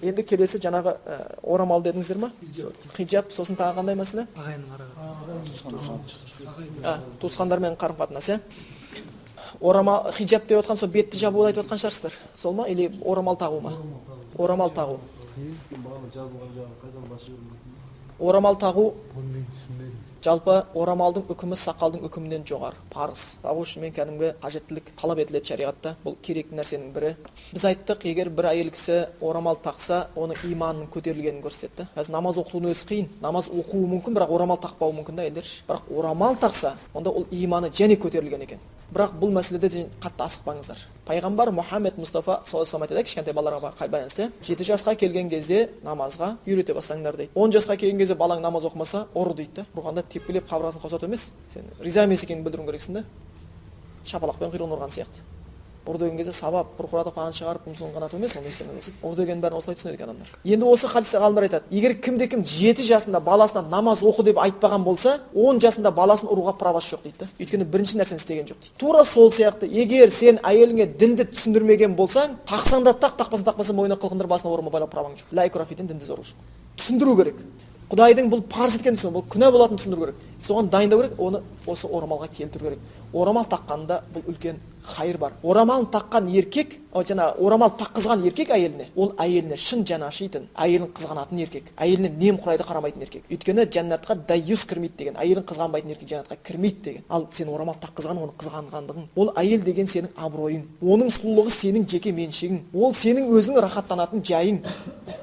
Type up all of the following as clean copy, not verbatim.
Енді келесі жаңағы орамал дедіңіздер ма? Хиджаб, сосын тағы қандай мәселе? Туысқандармен қарым-қатынас, Орамал, хиджаб деп отқан сол бетті жабуды айтып отқан шығарсыздар. Сол ма? Или орамал тағу ма? Орамал тағу. Орамал тағу, жалпы орамалдың үкімі сақалдың үкімінен жоғары, парыз. Тағу үшін мен кәдімгі қажеттілік талап етіледі шариғатта. Бұл керекті нәрсенің бірі. Біз айттық, егер бір әйел кісі орамал тақса, оның иманының көтерілгенін көрсетті. Қазір намаз оқудың өзі қиын. Намаз оқуы мүмкін, бірақ орамал тақпауы мүмкін да әйелдер. Бірақ орамал тақса, онда ол иманы және көтерілген екен. Бірақ бұл мәселеде қатты асықпаңыздар. Пайғамбар Мұхаммед Мұстафа саллаллаху алейхи айтады, кішкентай балаларға байланысты, 7 жасқа келген кезде намазға үйрете бастаңдар дейді. 10 жасқа келген кезде балаң намаз оқымаса, ұры дейді. Ұрғанда тепкілеп қабырғасын қаусату емес. Сен риза емес екенін білдіруің керексің да. Шапалақпен құйрығын ұрған сияқты. Ұр деген кезде сабап, бұрқыратып қанын шығарып, ұмсығын қанату емес, оны естемеңіз. Ұр дегеннің бәрін осылай түсінеді екен адамдар. Енді осы хадисте ғалымдар айтады, егер кімде-кім 7 жасында баласына намаз оқы деп айтпаған болса, 10 жасында баласын ұруға правасы жоқ дейді. Өйткені бірінші нәрсені істеген жоқ дейді. Тура сол сияқты, егер сен әйеліңе дінді түсіндірмеген болсаң, тақсаң да тақ, тақпасаң мойнына қылқындыр, басына орама байлап праваң жоқ. Ла икраха фи дин, дінде зорлық жоқ. Түсіндіру керек. Құдайдың бұл парыз еткен түсіну, бұл күнә болатынын түсіндіру керек. Соған дайындау керек, оны осы орамалға келтіру керек. Орамал таққанда бұл үлкен хайыр бар. Орамал таққан еркек, орамал таққызған еркек әйеліне, ол әйеліне шын жаны ашитын, әйелін қызғанатын еркек, әйеліне немқұрайды қарамайтын еркек. Өйткені жәннатқа дайюс кірмейді деген, әйелін қызғанбайтын еркек жәннатқа кірмейді деген. Ал сен орамал таққызған, оны қызғанғандығың, ол әйел деген сенің абыройың, оның сұлулығы сенің жеке меншігің, ол сенің өзің рахаттанатын жайың.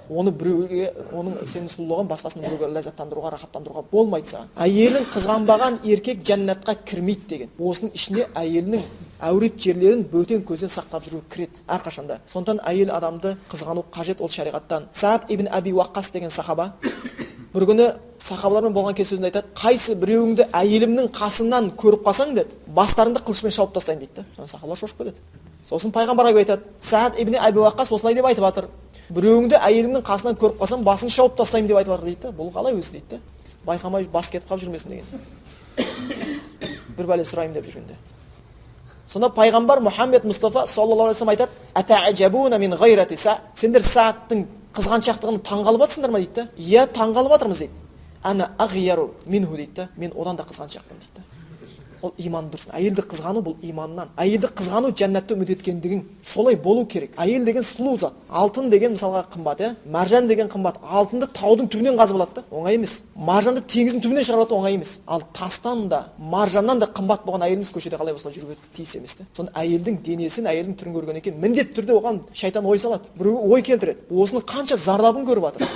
Оны біреуге, оның сенің сұлулығын басқасын біреуге ләззаттандыруға, рахаттандыруға болмайды саған. Әйелін қызғанбаған еркек жәннатқа кірмейді деген. Осының ішінде әйелінің әурет жерлерін бөтен көзден сақтап жүру кіреді әрқашанда. Сондықтан әйел адамды қызғану қажет, ол шариғаттан. Саад ибн Аби Уаққас деген сахаба бір күні сахабалармен болған кез сөзінде айтады, қайсы біреуіңді әйелімнің қасынан көріп қалсаң деді, бастарыңды қылышпен шауып тастайын дейді. Сахабалар шошып кетеді. Сосын пайғамбарға айтады, Саад ибн Аби Уаққас осылай деп айтып жатыр. Біреуіңді әйелімнің қасынан көріп қалсам, басын шауып тастаймын деп айтып жатыр дейді. Бұл қалай өзі дейді. Байқамай бас кетіп қалып жүрмесін деген. Бір бәле сұрайын деп жүргенде. Сонда пайғамбар Мұхаммед Мұстафа саллаллаху алейхи айтады, «Ата'джабуна мин гайрати Саад». Сендер Саадтың қызғаншақтығын таңғалып жатсыңдар ма дейді. Иә, таңғалып жатырмыз дейді. «Ана агъяру минху» дейді. Мен одан да қызғаншақпын дейді. Ол иман дұрсын. Әйелді қызғану бұл иманнан. Әйелді қызғану жәннатты үміт еткендігің. Солай болу керек. Әйел деген сұлу зат. Алтын деген мысалға қымбат, маржан деген қымбат. Алтынды таудың түбінен қазып алады да, оңай емес. Маржанды теңіздің түбінен шығарып алады, оңай емес. Ал тастан да, маржаннан да қымбат болған әйеліміз көшеде қалай осылай жүруге тиіс емес те. Сонда әйелдің денесін, әйелдің түрін көргеннен кейін міндетті түрде оған шайтан ой салады. Біреу ой келтіреді. Осының қанша зардабын көріп жатыр.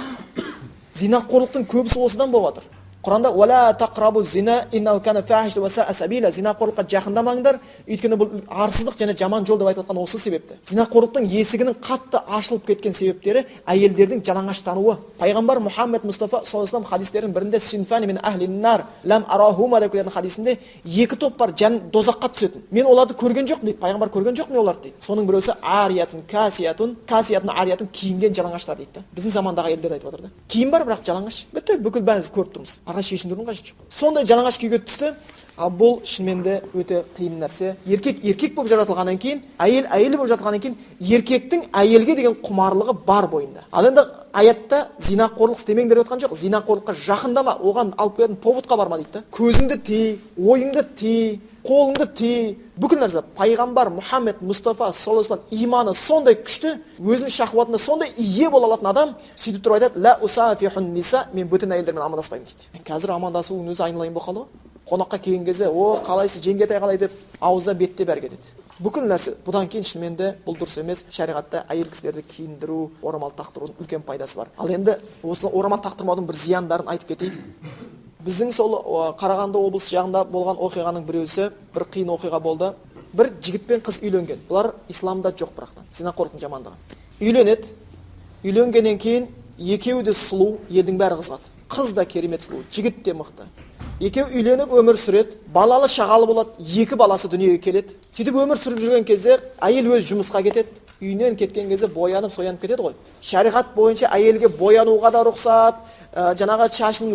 Зинақорлықтың көбісі осыдан болып жатыр. Құранда «Уәлә тақрабу зина иннау кәна фәхиш ва са'a сабила». Зинақорлыққа жақындамаңдар, өйткені бұл арсыздық және жаман жол деп айтып жатқан осы себепті. Зинақорлықтың есігінің қатты ашылып кеткен себептері әйелдердің жалаңаштануы. Пайғамбар Мұхаммед Мұстафа саллаллаху алейхи хадистерінің бірінде «Синфани мин ахлин нар лам арахума» деп келген хадисінде екі топ бар, дозаққа түсетін. Мен оларды көрген жоқпын дейді. Пайғамбар көрген жоқ мен оларды дейді. Соның біреусі ариятун касиятун, касиятун ариятун, киінген жалаңаштар дейді. Біздің замандағы әйелдер айтып жатыр да. Киім бар, бірақ жалаңаш. Бітті, бүкіл бәріміз көріп тұрмыз. Ара шешіндірудің қажеті жоқ. Сондай жалаңаш күйге түсті. Ал бұл шынымен де өте қиын нәрсе. Еркек болып жаратылғаннан кейін, әйел болып жаратылғаннан кейін, еркектің әйелге деген құмарлығы бар бойында. Ал енді аятта зинақорлық істемеңдер деп жатқан жоқ. Зинақорлыққа жақындама, оған алып келетін поводқа барма дейді. Көзіңді тый, ойыңды тый, қолыңды тый. Бүкіл нәрсе. Пайғамбар Мұхаммед Мұстафа саллаллаху алейхи иманы сондай күшті, өзінің шахуатына сондай ие бола алатын адам, сөйтіп тұрып айтады: «Ла усафихун ниса», мен бөтен әйелдермен амандаспаймын дейді. Қазір амандасуың өзі айналайын болып қалды ғой. Қонаққа келген кезде, «О, қалайсыз, жеңгетай қалай» деп ауызда бетте бәрі кетеді. Бүкіл нәрсе. Бұдан кейін шынымен де бұл дұрыс емес. Шариғатта әйел кісілерді киіндіру, орамал тақтырудың үлкен пайдасы бар. Ал енді осы орамал тақтырмаудың бір зияндарын айтып кетейік. Біздің сол Қарағанды облысы жағында болған оқиғаның біреусі, бір қиын оқиға болды. Бір жігіт пен қыз үйленген. Бұлар исламда жоқ бірақтан. Зинақорлықтың жамандығы. Үйленеді. Үйленгеннен кейін екеуі де сұлу, елдің бәрі қызығады. Қыз да керемет сұлу, жігіт те мықты. Екеу үйленіп өмір сүреді, балалы шағалы болады, екі баласы дүниеге келеді. Сөйтіп өмір сүріп жүрген кезде әйел өз жұмысқа кетеді, үйінен кеткен кезде боянып соянып кетеді ғой. Шариғат бойынша әйелге боянуға да рұқсат, жаңағы шашын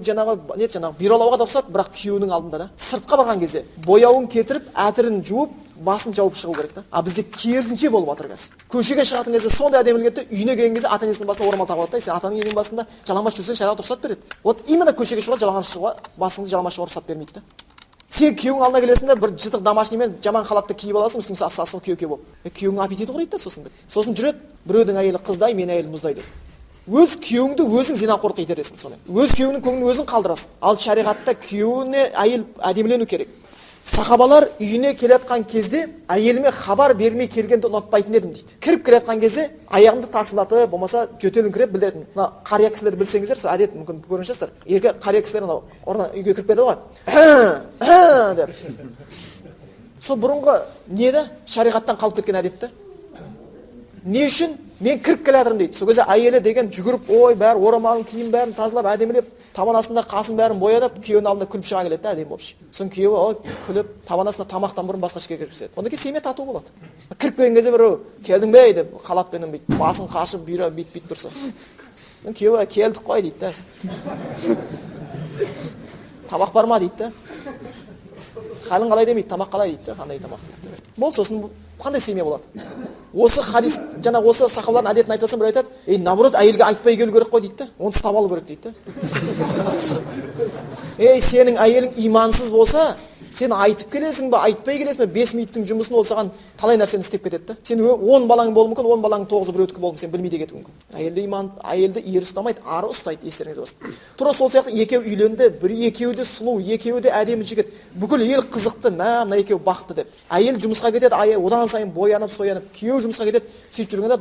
жаңағы бюролауға да рұқсат, бірақ күйеуінің алдында да. Сыртқа барған кезде бояуын кетіріп, әтірін жуып, басын жауып шығу керек та. А бізде керісінше болып жатыр қазір. Көшеге шығатын кезде сондай әдемі кетті, үйіне келген кезде ата-енесінің басына орамал тағып алады да. Сен атаның үйінің басында жалаңбас жүрсең, шариғат рұқсат береді. Вот именно көшеге шығуға, жалаңаш шығуға, басыңды жалаңбас шығуға рұқсат бермейді да. Сен күйеуің алдына келесің де бір жытық домашниймен жаман халатты киіп аласың, үстіңе ас-ас күйеу болып. Күйеуіңнің аппетиті ғой дейді да, сосын бітті. Сосын жүреді, біреудің әйелі қыздай, мен әйелім мұздай деп. Өз күйеуіңді өзің зинақорлыққа итересің сонымен. Өз күйеуіңнің көңілін өзің қалдырасың. Ал шариғатта күйеуіне әйел әдемілену керек. Сахабалар үйіне келетқан кезде әйеліме хабар бермей келгенді ұнатпайтын едім дейді. Кіріп келетқан кезде аяғымды тарсылатып, болмаса жөтеліңкіреп білдіретін. Мына қария кісілерді білсеңіздер, сіз әдет мүмкін көрген шығарсыздар. Еркек қария кісілер анау орнынан үйге кіріп келеді ғой. Деп. Сол бұрынғы не де шариғаттан қалып кеткен әдет те. Не үшін? Мен кіріп келе жатырмын дейді. Сол кезде әйелі деген жүгіріп, ой, бәрі орамалын киім бәрін тазалап, әдемілеп, табан астында қасын бәрін боядап, күйеуінің алдында күліп шыға келеді да, әдемі болып. Сосын күйеуі күліп, табан астында тамақтан бұрын басқа ішке кіріп кетеді. Ондан кейін семья тату болады. Кіріп келген кезде біреу келдің бе деп халатпенен бүйтіп басын қашып, бүйтіп тұрса. Күйеуі келдік қой дейді да. Тамақ бар ма дейді да. Халің қалай демейді, тамақ қалай дейді да, қандай тамақ. Бол, сосын қандай семья болады? Осы хадис, жаңа осы сахабалардың әдетін айтасам, бір айтады, наоборот, әйелге айтпай келу керек қой дейді да. Оны ұстап алу керек дейді да. Сенің әйелің имансыз болса, сен айтып келесің ба, айтпай келесің бе, 5 минуттың жұмысын ол саған талай нәрсені істеп кетеді да. Сен 10 балаң болуы мүмкін, 10 баланың 9-ы біреудікі болуы мүмкін, сен білмей де кетуі мүмкін. Әйелді ері ұстамайды, ары ұстайды, естеріңізде болсын. Тура сол сияқты екеуі үйленді, екеуі де сұлу, екеуі де әдемі жігіт. Бүкіл ел қызықты, мына екеуі бақытты деп. Әйел жұмысқа кетеді, одан сайын боянып, соянып, күйеу жұмысқа кетеді. Сөйтіп жүргенде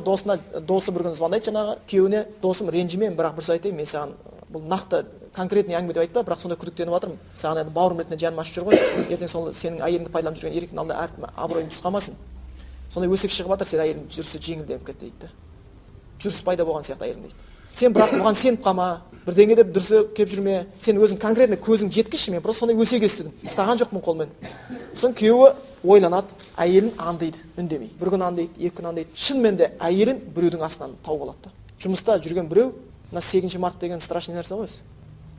досы бір күні звондайды жаңағы күйеуіне, досым ренжіме, бірақ бір сөз айтайын, мен саған бұл нақты конкретный әңгіме деп айтпа, бірақ сонда күдіктеніп жатырмын. Саған енді бауырым ретінде жаным ашып жүр ғой. Ертең сол сенің әйеліңді пайдаланып жүрген еркектің алдында абыройың түсқамасын. Сондай өсек шығып жатыр, сен әйелің жүрісі жеңілденіп кетті дейді. Жүріс пайда болған сияқты әйелің дейді. Сен бірақ оған сеніп қалма, бірдеңе деп дүрсе келіп жүрме. Сен өзің конкретно көзің жеткізші, мен просто сондай өсек естідім. Ұстаған жоқпын қолмен. Сосын күйеуі ойланады, әйелін аңдиды, үндемей. Бір күн аңдиды, екі күн аңдиды. Шынымен де әйелін біреудің астынан тауып алады да. Жұмыста жүрген біреу, мына 8 март деген страшный нәрсе ғой.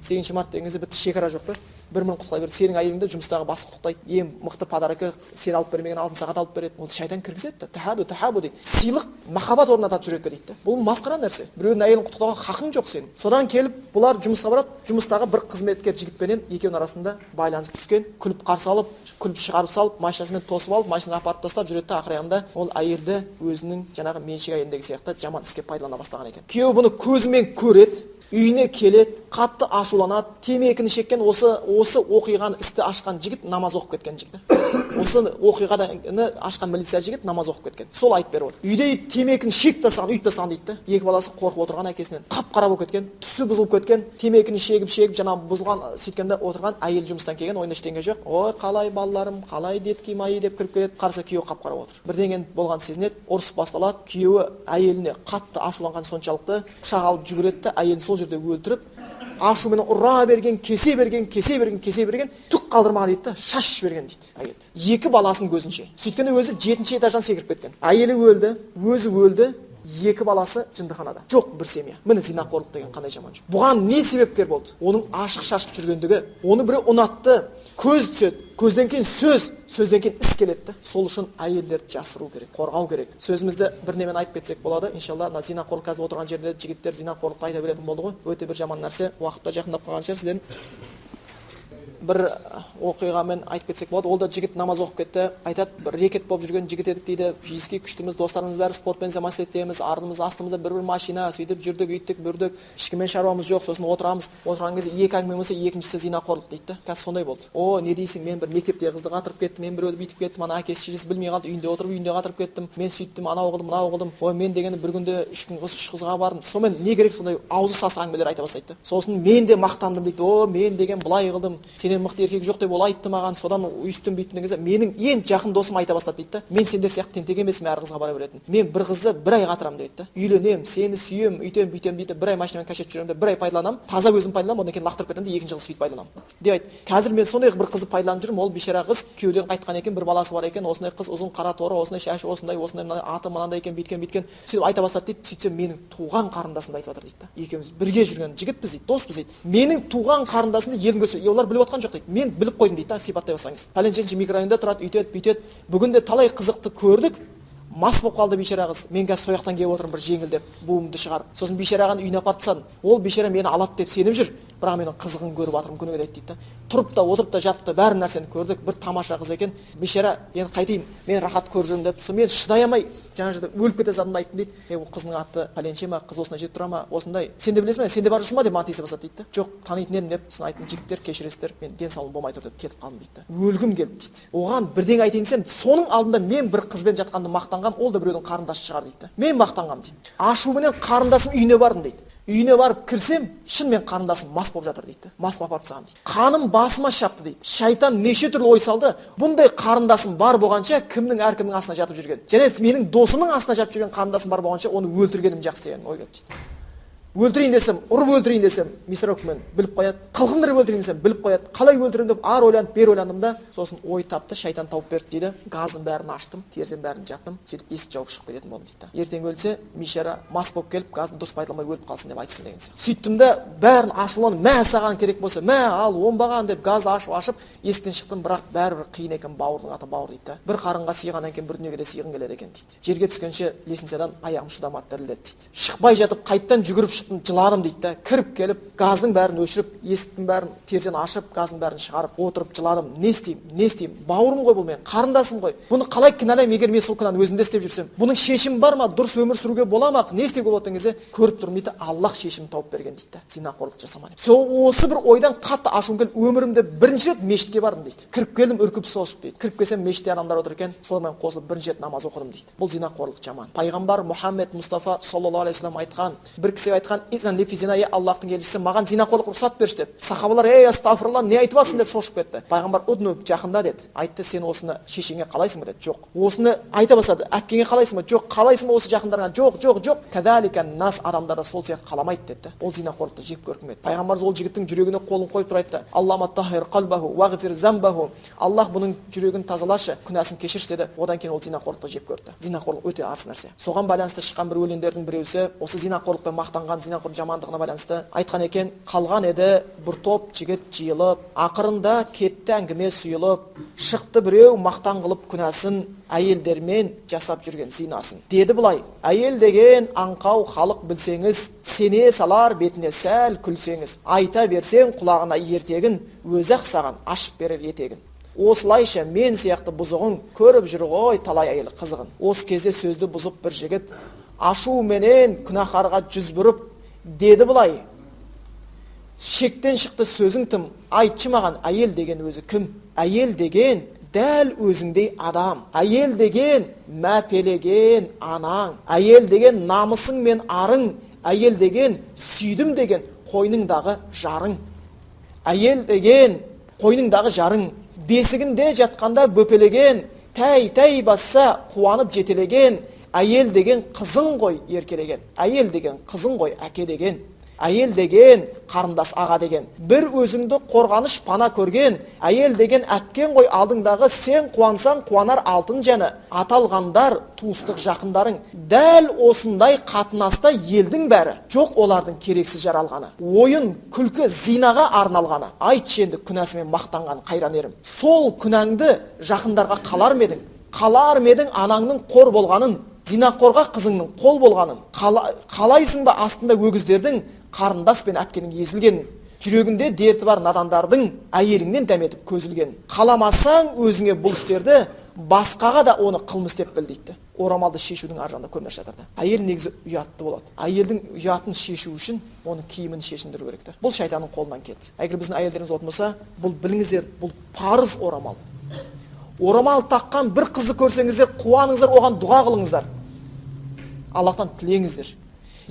8 март деген кезде бітті, шекара жоқ та. Бір мың құттықтай берді. Сенің әйеліңді жұмыстағы бастық құттықтайды. Ең мықты подарка сен алып бермеген алтын сағат алып береді. Ол шайтан кіргізеді да. Тахабу дейді. Сыйлық махаббат орнатады жүрекке дейді. Бұл масқара нәрсе. Біреудің әйелін құттықтауға хақың жоқ сенің. Содан келіп бұлар жұмысқа барады. Жұмыстағы бір қызметкер жігітпенен екеуінің арасында байланыс түскен. Күліп қарсы алып, күліп шығарып салып, машинасымен тосып алып, машинаны апарып тастап жүреді да, ақырында ол әйелді өзінің жаңағы меншік әйеліндегі сияқты жаман іске пайдалана бастаған екен. Күйеуі бұны көзімен көреді. Үйіне келеді, қатты ашуланады. Темекіні шеккен осы оқиғаны істі ашқан жігіт намаз оқып кеткен жігіт. Осы оқиғаны ашқан милиция жігіт намаз оқып кеткен. Сол айтып беріп отыр. Үйде темекіні шегіп тастаған, үйіп тастаған дейді да. Екі баласы қорқып отырған әкесінен. Қап-қара болып кеткен, түсі бұзылып кеткен. Темекіні шегіп жаңағы бұзылған сөйткенде отырған әйел жұмыстан келген, ойында ештеңе жоқ. Ой, қалай балаларым, қалай детки мои деп кіріп келеді. Қараса күйеуі қап-қара отыр. Бірдеңе болған сезінеді, ұрыс басталады. Күйеуі әйеліне қатты ашуланған соншалықты пышақ алып жүгіреді де әйелін сол жерде өлтіріп, ашумен ұра берген, кесе берген, түк қалдырмаған дейді да, шаш берген дейді әйел. Екі баласын көзінше. Сөйткенде өзі 7-ші этаждан секіріп кеткен. Әйелі өлді, өзі өлді, екі баласы жындыханада. Жоқ бір семья. Міне зинақорлық деген қандай жаман жүр. Бұған не себепкер болды? Оның ашық-шашық жүргендігі. Оны біреу ұнатты. Көз түседі, көзден кейін сөз, сөзден кейін іс келеді. Сол үшін әйелдерді жасыру керек, қорғау керек. Сөзімізді бір немен айтып кетсек болады. Иншалла, зинақорлық қазір отырған жерде жігіттер зинақорлықты айта беретін болды ғой. Өте бір жаман нәрсе. Уақытта жақындап қалған шығар сізден. Бір оқиғамен айтып кетсек болады. Ол да жігіт намаз оқып кетті. Айтады, бір рекет болып жүрген жігіт едік дейді. Физически күштіміз, достарымыз бәрі спортпен замас етеміз. Ардымыз, астымызда бір машина, сөйтіп жүрдік, үйттік, бүрдік. Ешкіммен шаруамыз жоқ. Сосын отырамыз. Отырған кезде екі әңгіме болса, екіншісі зинақорлық дейді. Қазір сондай болды. О, не дейсің? Мен бір мектепте қызды қатырып кеттім, мен біреуді бүйтіп кеттім, ана әкесі шешесі білмей қалды, үйінде отырып үйінде қатырып кеттім. Мен сөйттім, анау қылдым, мынау қылдым. Ой, мен дегенде бір күнде 3 күн қыз 3 қызға бардым. Сонымен не керек сондай аузы сасық әңгімелер айта бастайды. Сосын мен де мақтандым дейді. О, мен деген былай қылдым. сенен мықты еркек жоқ деп ол айтты маған, содан үйстім бүйттім деген кезде менің ең жақын досым айта бастады дейді да, мен сендер сияқты тентек емеспін әр қызға бара беретін, мен бір қызды бір ай қатырамын дейді да, үйленемін, сені сүйемін, үйтемін бүйтемін дейді, бір ай машинамен кашет жүремін, бір ай пайдаланамын, таза өзім пайдаланамын, одан кейін лақтырып кетемін де екінші қыз сөйтіп пайдаланамын деп айтты. Қазір мен сондай бір қызды пайдаланып жүрмін, ол бейшара қыз күйеуден қайтқан екен, бір баласы бар екен, осындай қыз ұзын қара торы, осындай шашы осындай, аты мынандай екен, бүйткен сөйтіп айта бастады дейді. Сөйтсем менің туған қарындасымды айтып жатыр дейді да, екеуміз бірге жүрген жігітпіз дейді, доспыз дейді, менің туған қарындасымды елдің көрсе, олар біліп отқан жоқ дейді, мен біліп қойдым дейді да, сипаттай бастаңыз, пәленшенші микрорайонда тұрады, үйтеді бүйтеді, бүгінде талай қызықты көрдік, мас болып қалды бейшара қыз, мен қазір сояқтан келіп отырмын бір жеңілдеп буымды шығарып, сосын бейшараны үйіне апарып тастадым, ол бейшара мені алады деп сеніп жүр, бірақ менің қызығын көріп жатырмын күніге дейді да, тұрып та отырып та жатып та бәрі нәрсені көрдік, бір тамаша қыз екен, бейшара енді қайтейін, мен рахат көріп жүрмін деп, мен шыдай алмай жаңа жерде өліп кете жатырмын айттым дейді. Ол қызының аты пәленше ма, қыз осында жетіп тұра ма, осындай, сен де білесің бе, сен де бар жүрсің ба деп маған тиісе бастады дейді. Жоқ, танитын едім деп, сосын айттым, жігіттер кешіресіздер, мен денсаулығым болмай тұр деп кетіп қалдым дейді. Өлгім келді дейді. Оған бірдеңе айтайын десем, соның алдында мен бір қызбен жатқанды мақтанғам, ол да біреудің қарындасы шығар дейді. Мен мақтанғам дейді. Ашуменен қарындасым үйіне бардым дейді. Үйіне барып кірсем, шынымен қарындасым мас болып жатыр дейді. Мас болып апарып тастаған дейді. Қаным басыма шапты дейді. Шайтан неше түрлі ой салды. Бұндай қарындасым бар болғанша кімнің әркімнің астына жатып жүрген. Және менің досымның астына жатып жүрген қарындасым бар болғанша оны өлтіргенім жақсы деген ой келді дейді. Өлтірейін десем, ұрып өлтірейін десем, мисрокмен біліп қояды. Қылқындырып өлтірейін десем, біліп қояды. Қалай өлтірем деп ар ойланып, бер ойландым да, сосын ой тапты, шайтан тауып берді дейді. Газдың бәрін аштым, терезенің бәрін жаптым, сөйтіп есік жауып шығып кететін болдым дейді. Ертең өлсе, бейшара мас болып келіп, газды дұрыс пайдаланбай өліп қалсын деп айтсын деген сияқты. Сөйттім де, бәрін ашуланып, мә саған керек болса, мә ал оңбаған деп газды ашып, есіктен шықтым, бірақ бәрібір қиын екен, бауырдың аты бауыр дейді. Бір қарынға сыйғаннан кейін бір дүниеге де сыйғың келеді екен дейді. Жерге түскенше лестницадан аяғым шыдамады, дірілдеді дейді. Шықпай жатып, қайттан жүгіріп шықтым, жыладым дейді да, кіріп келіп, газдың бәрін өшіріп, есіктің бәрін терезені ашып, газдың бәрін шығарып, отырып жыладым. Не істеймін? Бауырым ғой бұл, мен қарындасым ғой. Бұны қалай кінәлаймын, егер мен сол күнәні өзімде істеп жүрсем? Бұның шешімі бар ма? Дұрыс өмір сүруге бола ма? Не істеуге болады деген кезде көріп тұрмын дейді, Аллах шешімін тауып берген дейді да. Зинақорлық жасама деп. Осы бір ойдан қатты ашуым келіп, өмірімде бірінші рет мешітке бардым дейді. Кіріп келдім, үркіп сошып дейді. Кіріп келсем мешітте адамдар отыр екен, солармен қосылып бірінші рет намаз оқыдым дейді. Бұл зинақорлық жаман. Пайғамбар Мұхаммед Мұстафа саллаллаху алейхи вассалам айтқан, бір кісі айтқан, Аллахтың елшісі, маған зинақорлық рұқсат берші деді. Сахабалар, ей астағфирулла, не айтып жатсың деп шошып кетті. Пайғамбар удну, жақында деді. Айтты, сен осыны шешеңе қалайсың ба деді. Жоқ. Осыны айта бастады. Әпкеңе қалайсың ба? Жоқ. Қалайсың ба осы жақындарыңа? Жоқ. Кадалика нас, адамдар да сол сияқты қаламайды деді. Ол зинақорлықты жек көргім келді. Пайғамбар ол жігіттің жүрегіне қолын қойып тұр айтты. Аллахумма тахир қалбаху вағфир замбаху. Аллах бұның жүрегін тазалашы, күнәсін кешірші деді. Одан кейін ол зинақорлықты жек көрді. Зинақорлық өте арыс нәрсе. Соған байланысты шыққан бір өлеңдердің біреусі осы зинақорлықпен мақтанған, зинақорлық жамандығына байланысты айтқан екен. Қалған еді бір топ жігіт жиылып, ақырында кетті әңгіме сұйылып, шықты біреу мақтан қылып күнәсін, әйелдермен жасап жүрген зинасын. Деді бұлай, әйел деген аңқау халық білсеңіз, сене салар бетіне сәл күлсеңіз, айта берсең құлағына ертегін, өзі-ақ саған ашып берер етегін. Осылайша мен сияқты бұзығың көріп жүр ғой талай әйел қызығын. Осы кезде сөзді бұзып бір жігіт, ашу менен күнәһарға жүз бұрып, деді бұлай, шектен шықты сөзің тым, айтшы маған әйел деген өзі кім? Әйел деген дәл өзіңдей адам, әйел деген мәпелеген анаң, әйел деген намысың мен арың, әйел деген сүйдім деген қойныңдағы жарың, әйел деген қойныңдағы жарың, бесігінде жатқанда бөпелеген, тәй басса қуанып жетелеген, әйел деген қызың ғой еркелеген, әйел деген қызың ғой әке деген, әйел деген қарындас аға деген, бір өзіңді қорғаныш пана көрген, әйел деген әпкен ғой алдыңдағы, сен қуансаң қуанар алтын жаны, аталғандар туыстық жақындарың, дәл осындай қатынаста елдің бәрі, жоқ олардың керексіз жаралғаны, ойын күлкі зинаға арналғаны, айтшы енді күнәсімен мақтанған қайран ерім, сол күнәңді жақындарға қалар ма едің анаңның қор болғанын, зинақорға қызыңның қол болғанын, қалайсың ба астында өгіздердің, қарындас пен әпкенің езілген, жүрегінде дерті бар надандардың әйеліңнен дәметіп көзілген. Қаламасаң өзіңе бұл істерді, басқаға да оны қылмыс деп біл дейді. Орамалды шешудің ар жағында көп нәрсе жатыр. Әйел негізі ұятты болады. Әйелдің ұятын шешу үшін оның киімін шешіндіру керек. Бұл шайтанның қолынан келді. Егер біздің әйелдеріміз болмаса, бұл біліңіздер, бұл парыз орамал. Орамал таққан бір қызды көрсеңіздер, қуаныңыздар, оған дұға қылыңыздар. Аллахтан тілеңіздер.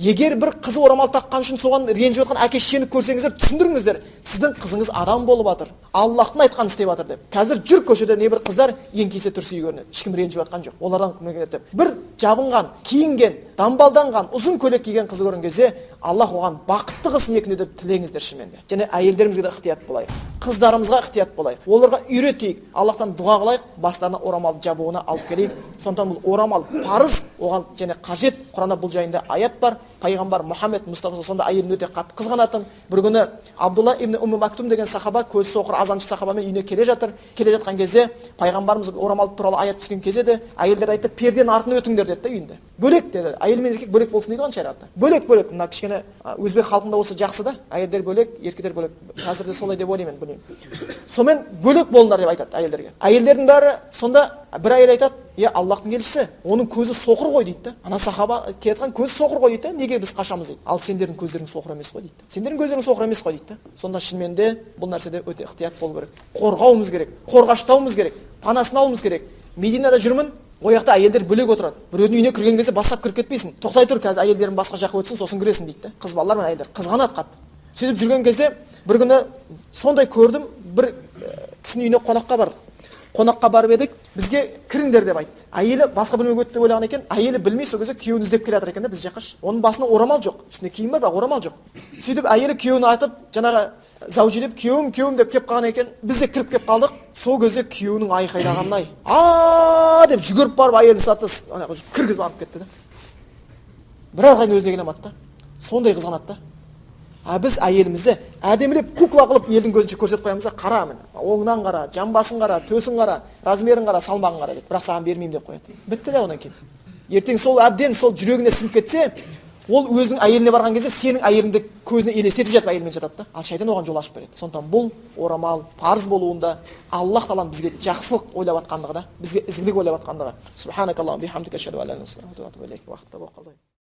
Егер бір қызы орамал таққан үшін соған ренжіп жатқан әке шешені көрсеңіздер, түсіндіріңіздер, сіздің қызыңыз адам болып жатыр, Аллахтың айтқанын істеп жатыр деп. Қазір жүр көшеде небір қыздар еңкейсе тұрсый көрінеді, ешкім ренжіп жатқан жоқ. Олардан деп бір жабынған, киінген, дамбалданған, ұзын көйлек киген қызды көрген кезде Аллах оған бақытты қылсын екеуіне деп тілеңіздер шынымен де. Және әйелдерімізге де ықтият болайық, қыздарымызға ықтият болайық, оларға үйретейік, Аллахтан дұға қылайық, бастарына орамал жабуына алып келейік. Сондықтан бұл орамал парыз, оған және қажет. Құранда бұл жайында аят бар. Пайғамбар Мұхаммед Мұстафа сонда әйелін өте қатты қызғанатын. Бір күні Абдулла ибн Умм Мактум деген сахаба, көзі соқыр азаншы сахабамен үйіне келе жатқан кезде пайғамбарымыз орамал туралы аят түскен кезде де әйелдер айтты, перденің артына өтіңдер деді үйінде. Бөлек деді. Әйел мен еркек бөлек болсын дейді ғой шариғатта. Бөлек. Мына кішкене өзбек халқында осы жақсы да, әйелдер бөлек, еркектер бөлек. Қазір де солай деп ойлаймын, білмеймін. Сонымен бөлек болыңдар деп айтады әйелдерге. Әйелдердің бәрі сонда бір әйел айтады, Аллахтың елшісі, оның көзі соқыр ғой дейді. Ана сахаба кетқан көзі соқыр ғой дейді. Неге біз қашамыз дейді. Ал сендердің көздерің соқыр емес қой дейді. Сендердің көздерің соқыр емес қой дейді. Сонда шынымен де бұл нәрседе өте ықтият болу керек. Қорғауымыз керек, қорғаштауымыз керек, панасын алуымыз керек. Мединада жүрмін, ол жақта әйелдер бөлек отырады. Біреудің үйіне кірген кезде бастап кіріп кетпейсің. Тоқтай тұр, қазір әйелдерің басқа жаққа өтсін, сосын кіресің дейді. Қыз балалар мен әйелдер қызғанады қатты. Сөйтіп жүрген кезде бір күні сондай көрдім, бір кісінің үйіне қонаққа бардық. Қонаққа барып едік, бізге кіріңдер деп айтты. Әйелі басқа бөлмеге өтті деп ойлаған екен, әйелі білмей сол кезде күйеуін іздеп келе жатыр екен да біз жаққа. Оның басында орамал жоқ, үстінде киім бар, бірақ орамал жоқ. Сөйтіп әйелі күйеуін айтып, жаңағы заужи деп күйеуім деп келіп қалған екен. Біз де кіріп келіп қалдық. Сол кезде күйеуінің айқайлағанын деп жүгіріп барып әйелін сатты, кіргізіп алып кетті да. Бір ағайын өзіне келе алмады да. Сондай қызғанады да. Біз әйелімізді әдемілеп кукла қылып елдің көзінше көрсетіп қоямыз да, қара міне, оңынан қара, жамбасын қара, төсін қара, размерін қара, салмағын қара деп. Бірақ саған бермеймін деп қояды. Бітті да одан кейін. Ертең сол әбден сол жүрегіне сіңіп кетсе, ол өзінің әйеліне барған кезде сенің әйеліңді көзіне елестетіп жатып әйелмен жатады да. Ал шайтан оған жол ашып береді. Сондықтан бұл орамал парыз болуында Аллах тағаланың бізге жақсылық ойлап жатқандығы да, бізге ізгілік ойлап жатқандығы. Субханакаллахумма бихамдика ашһаду ан ла илаха илля анта астағфирука ва атубу илейк. Уақытта болып қалды.